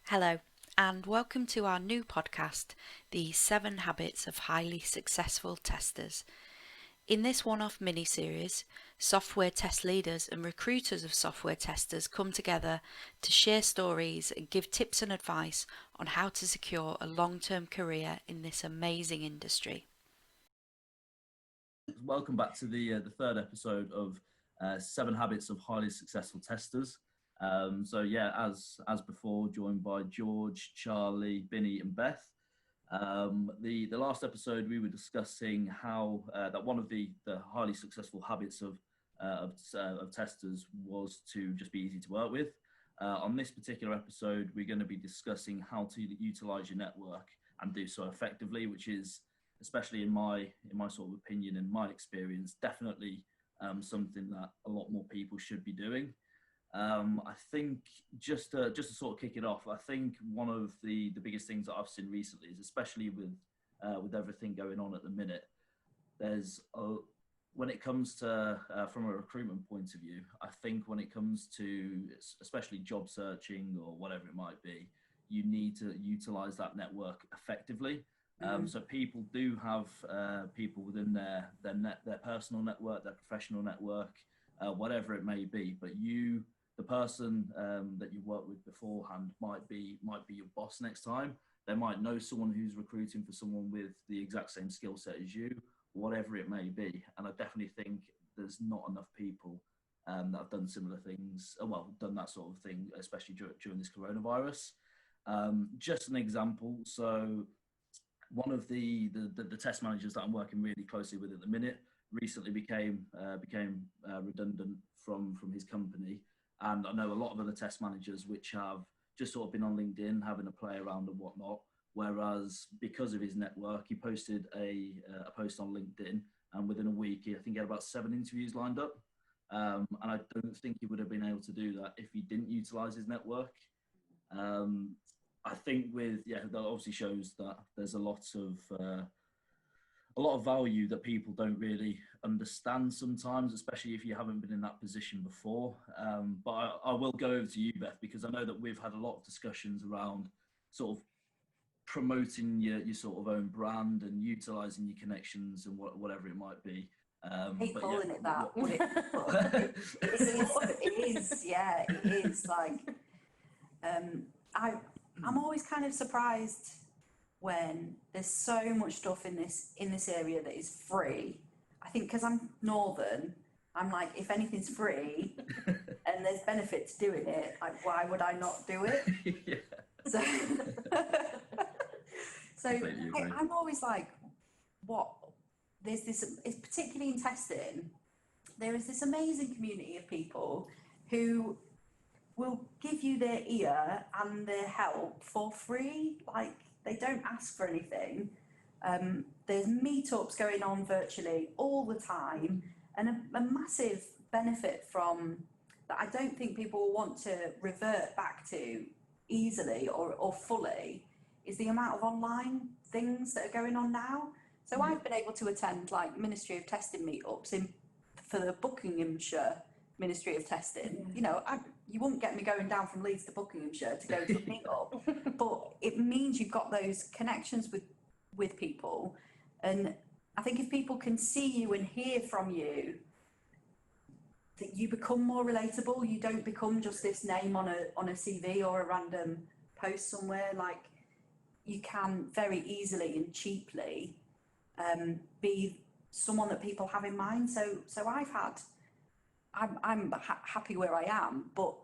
Hello, and welcome to our new podcast, The 7 Habits of Highly Successful Testers. In this one-off mini-series, software test leaders and recruiters of software testers come together to share stories and give tips and advice on how to secure a long-term career in this amazing industry. Welcome back to the third episode of 7 Habits of Highly Successful Testers. As before, joined by George, Charlie, Binni, and Beth. The last episode we were discussing how that one of the highly successful habits of testers was to just be easy to work with. On this particular episode, we're going to be discussing how to utilize your network and do so effectively, which is, especially in my sort of opinion and my experience, definitely something that a lot more people should be doing. I think just to sort of kick it off, I think one of the biggest things that I've seen recently is, especially with everything going on at the minute, when it comes to from a recruitment point of view, I think when it comes to especially job searching or whatever it might be, you need to utilize that network effectively. So people do have people within their personal network, their professional network, whatever it may be, but the person that you worked with beforehand might be your boss next time. They might know someone who's recruiting for someone with the exact same skill set as you, whatever it may be. And I definitely think there's not enough people that have done similar things, done that sort of thing, especially during this coronavirus. Just an example. So one of the test managers that I'm working really closely with at the minute recently became redundant from his company. And I know a lot of other test managers which have just sort of been on LinkedIn having a play around and whatnot. Whereas because of his network, he posted a post on LinkedIn, and within a week, I think he had about 7 interviews lined up. And I don't think he would have been able to do that if he didn't utilize his network. I think that obviously shows that there's a lot of value that people don't really understand sometimes, especially if you haven't been in that position before. But I will go over to you, Beth, because I know that we've had a lot of discussions around sort of promoting your sort of own brand and utilizing your connections and whatever it might be. Keep calling it that. It is like I'm always kind of surprised when there's so much stuff in this area that is free. I think because I'm northern, I'm like, if anything's free and there's benefit to doing it, like, why would I not do it? Yeah. So I'm always like, there's this, particularly in testing, there is this amazing community of people who will give you their ear and their help for free. Like, they don't ask for anything. There's meetups going on virtually all the time, and a massive benefit from that I don't think people will want to revert back to easily or fully is the amount of online things that are going on now. So I've been able to attend like Ministry of Testing meetups for the Buckinghamshire Ministry of Testing. You know, you wouldn't get me going down from Leeds to Buckinghamshire to go to a meetup, but it means you've got those connections with people. And I think if people can see you and hear from you, that you become more relatable. You don't become just this name on a CV or a random post somewhere. Like, you can very easily and cheaply be someone that people have in mind. So I'm happy where I am, but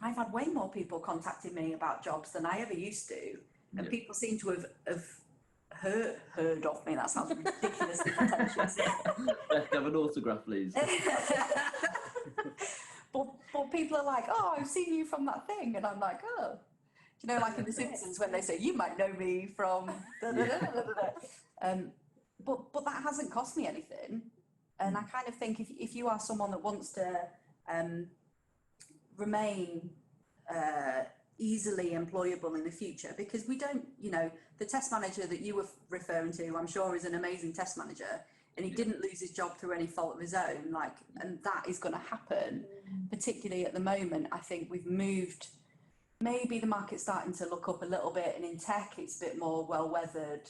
I've had way more people contacting me about jobs than I ever used to, and people seem to have heard of me. That sounds ridiculously pretentious. Have an autograph, please. but people are like, oh, I've seen you from that thing, and I'm like, oh, you know, like in The Simpsons when they say, you might know me from but that hasn't cost me anything. And I kind of think if you are someone that wants to remain easily employable in the future, because we don't, you know, the test manager that you were referring to, I'm sure, is an amazing test manager, and he didn't lose his job through any fault of his own, like, and that is going to happen, particularly at the moment. I think we've moved maybe the market's starting to look up a little bit, and in tech it's a bit more well-weathered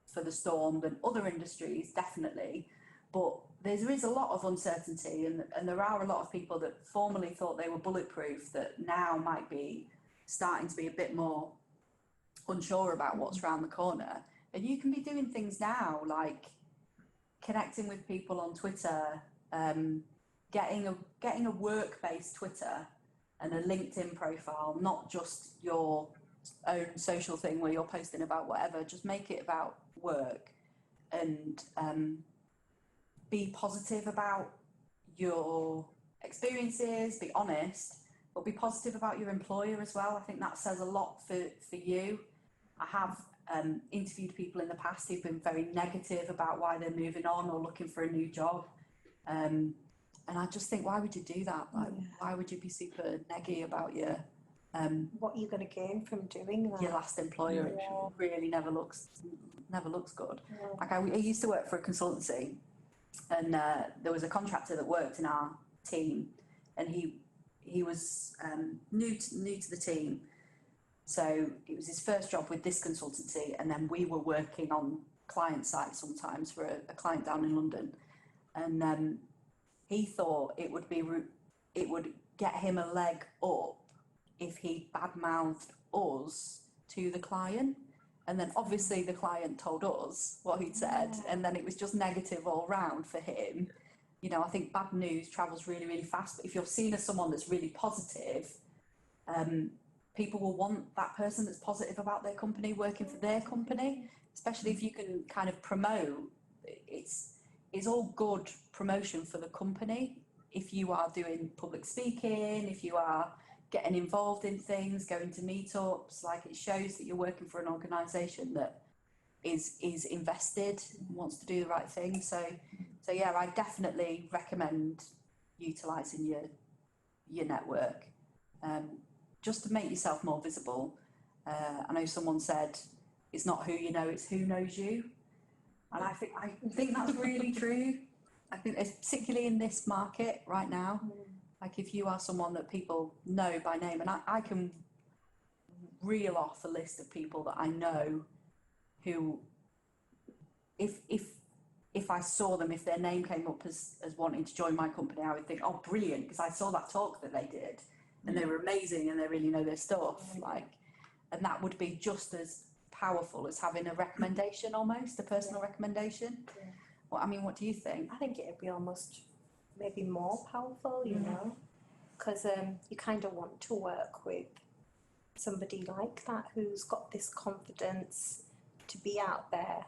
for the storm than other industries, definitely. But there is a lot of uncertainty, and there are a lot of people that formerly thought they were bulletproof that now might be starting to be a bit more unsure about what's around the corner. And you can be doing things now like connecting with people on Twitter, getting a work-based Twitter and a LinkedIn profile, not just your own social thing where you're posting about whatever. Just make it about work, and be positive about your experiences, be honest, but be positive about your employer as well. I think that says a lot for you. I have interviewed people in the past who've been very negative about why they're moving on or looking for a new job. And I just think, why would you do that? Like, why would you be super neggy about your what are you going to gain from doing that? your last employer? It really never looks good. Like I used to work for a consultancy, and there was a contractor that worked in our team, and he was new to the team, so it was his first job with this consultancy, and then we were working on client site sometimes for a client down in London, and he thought it would get him a leg up if he badmouthed us to the client. And then obviously the client told us what he'd said, and then it was just negative all round for him. You know, I think bad news travels really, really fast. But if you're seen as someone that's really positive, people will want that person that's positive about their company working for their company, especially if you can kind of promote. It's all good promotion for the company if you are doing public speaking, if you are getting involved in things, going to meetups. Like, it shows that you're working for an organisation that is invested and wants to do the right thing. So yeah, I definitely recommend utilising your network, just to make yourself more visible. I know someone said it's not who you know, it's who knows you, and I think that's really true. I think particularly in this market right now. Like, if you are someone that people know by name, and I can reel off a list of people that I know who, if I saw them, if their name came up as wanting to join my company, I would think, oh, brilliant, because I saw that talk that they did, and they were amazing, and they really know their stuff. Like, and that would be just as powerful as having a recommendation, almost a personal recommendation. Well, I mean, what do you think? I think it'd be almost maybe more powerful, you know, because you kind of want to work with somebody like that who's got this confidence to be out there,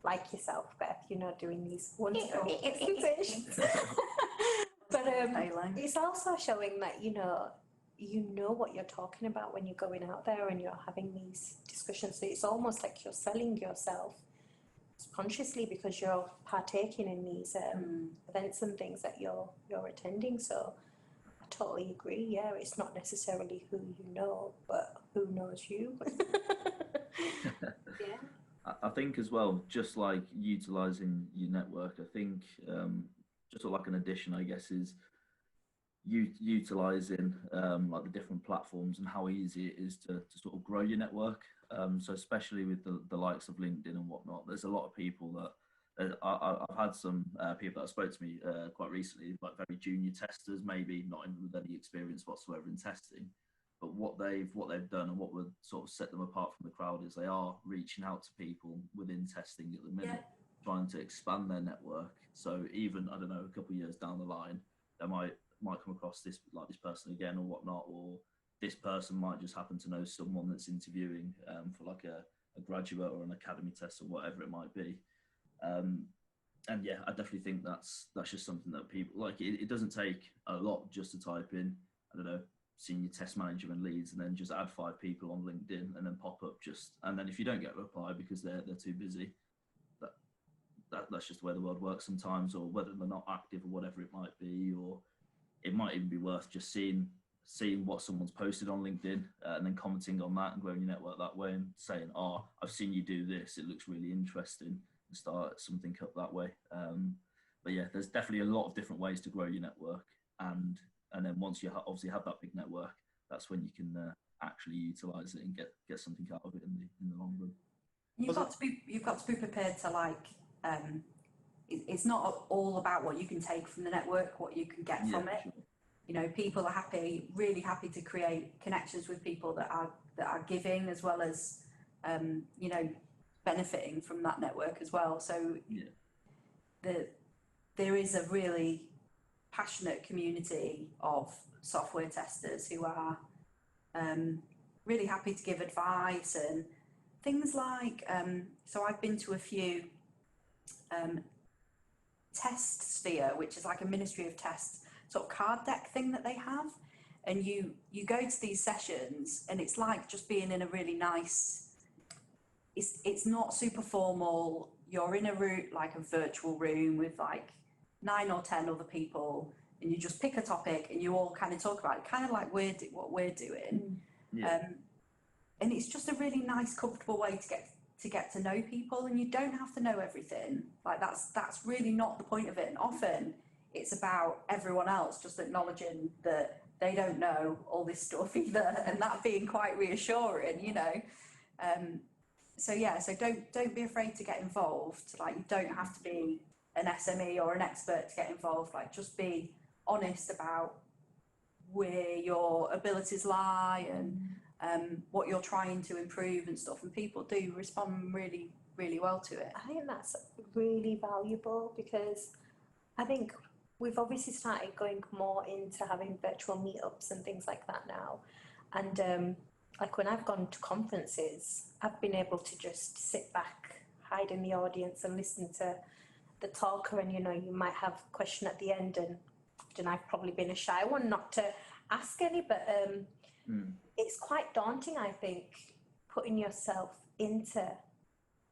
like yourself, Beth, you know, doing these wonderful presentations. But it's also showing that, you know what you're talking about when you're going out there and you're having these discussions. So it's almost like you're selling yourself consciously because you're partaking in these events and things that you're attending. So I totally agree. Yeah, it's not necessarily who you know, but who knows you. Yeah. I think as well, just like utilising your network, I think just sort of like an addition, I guess, is utilising like the different platforms and how easy it is to sort of grow your network. So especially with the likes of LinkedIn and whatnot, there's a lot of people that I've had some people that spoke to me quite recently, like very junior testers, maybe not with any experience whatsoever in testing, but what they've done and what would sort of set them apart from the crowd is they are reaching out to people within testing at the minute, trying to expand their network. So even, I don't know, a couple of years down the line, they might come across this person again or whatnot, or this person might just happen to know someone that's interviewing for like a graduate or an academy test or whatever it might be. And yeah, I definitely think that's just something that people like. It doesn't take a lot just to type in, I don't know, senior test manager and leads, and then just add 5 people on LinkedIn and then pop up and then if you don't get a reply because they're too busy, that's just the way the world works sometimes, or whether they're not active or whatever it might be, or it might even be worth just seeing what someone's posted on LinkedIn and then commenting on that and growing your network that way and saying, oh, I've seen you do this, it looks really interesting, and start something up that way. But yeah, there's definitely a lot of different ways to grow your network, and then once you obviously have that big network, that's when you can actually utilise it and get something out of it in the long run. You've got to be prepared to like. It's not all about what you can take from the network, what you can get from it. Sure. You know, people are really happy to create connections with people that are giving as well as, you know, benefiting from that network as well. So there is a really passionate community of software testers who are really happy to give advice and things like, so I've been to a few Test Sphere, which is like a Ministry of Tests sort of card deck thing that they have, and you go to these sessions and it's like just being in a really nice, it's not super formal, you're in a room, like a virtual room with like 9 or 10 other people, and you just pick a topic and you all kind of talk about it, kind of like what we're doing. And it's just a really nice, comfortable way to get to know people, and you don't have to know everything. Like that's really not the point of it. And often it's about everyone else just acknowledging that they don't know all this stuff either, and that being quite reassuring, you know. So don't be afraid to get involved. Like, you don't have to be an SME or an expert to get involved. Like, just be honest about where your abilities lie and what you're trying to improve and stuff, and people do respond really, really well to it. I think that's really valuable, because I think we've obviously started going more into having virtual meetups and things like that now. And like when I've gone to conferences, I've been able to just sit back, hide in the audience and listen to the talker, and you know, you might have a question at the end, and I've probably been a shy one not to ask any, but it's quite daunting, I think, putting yourself into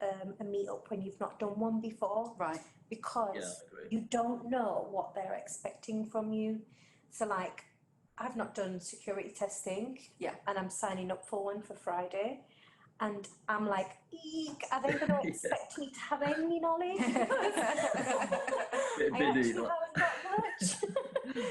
a meetup when you've not done one before. Right. Because you don't know what they're expecting from you. So like, I've not done security testing. And I'm signing up for one for Friday. And I'm like, eek, are they going to expect me to have any knowledge? I actually haven't got much.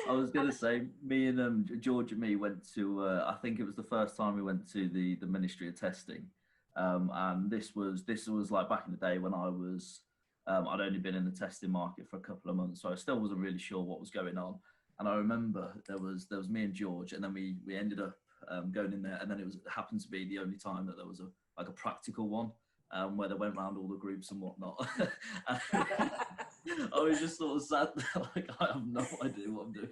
I was going to say, me and George and me went to, I think it was the first time we went to the Ministry of Testing. And this was like back in the day when I was, I'd only been in the testing market for a couple of months, so I still wasn't really sure what was going on. And I remember there was me and George, and then we ended up going in there, and then it happened to be the only time that there was a practical one, where they went around all the groups and whatnot. I was just sort of sat there like, I have no idea what I'm doing.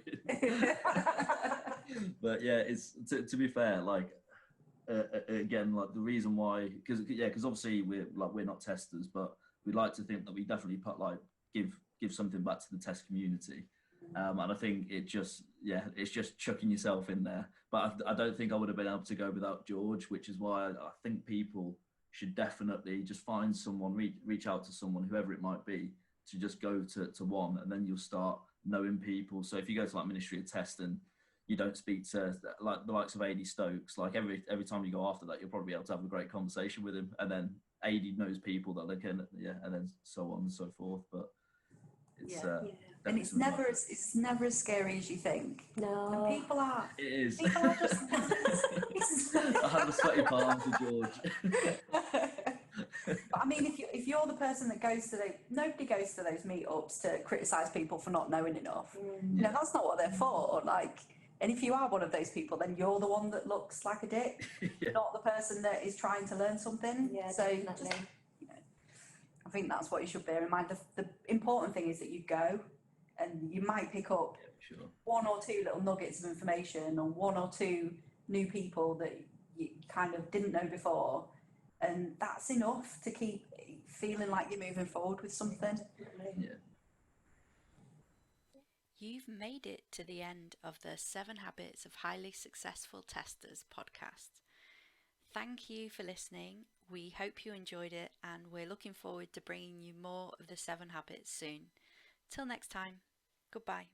But yeah, it's to be fair, like again, like the reason why, because obviously we're not testers, but we'd like to think that we definitely give something back to the test community. And I think it's just chucking yourself in there. But I don't think I would have been able to go without George, which is why I think people should definitely just find someone, reach out to someone, whoever it might be, to just go to one, and then you'll start knowing people. So if you go to like Ministry of Test and you don't speak to like the likes of AD Stokes, like every time you go after that, you'll probably be able to have a great conversation with him, and then AD knows people that they can, and then so on and so forth. But it's and it's never as scary as you think. No. And people are. It is. People are just. I have the sweaty palms of George. But I mean, if you're the person that nobody goes to those meetups to criticise people for not knowing enough. You know, that's not what they're for. Like, and if you are one of those people, then you're the one that looks like a dick, not the person that is trying to learn something. Yeah, so definitely. just, you know, I think that's what you should bear in mind. The important thing is that you go, and you might pick up one or two little nuggets of information, or one or two new people that you kind of didn't know before, and that's enough to keep feeling like you're moving forward with something. Yeah. You've made it to the end of the 7 Habits of Highly Successful Testers podcast. Thank you for listening. We hope you enjoyed it, and we're looking forward to bringing you more of the 7 Habits soon. Till next time, goodbye.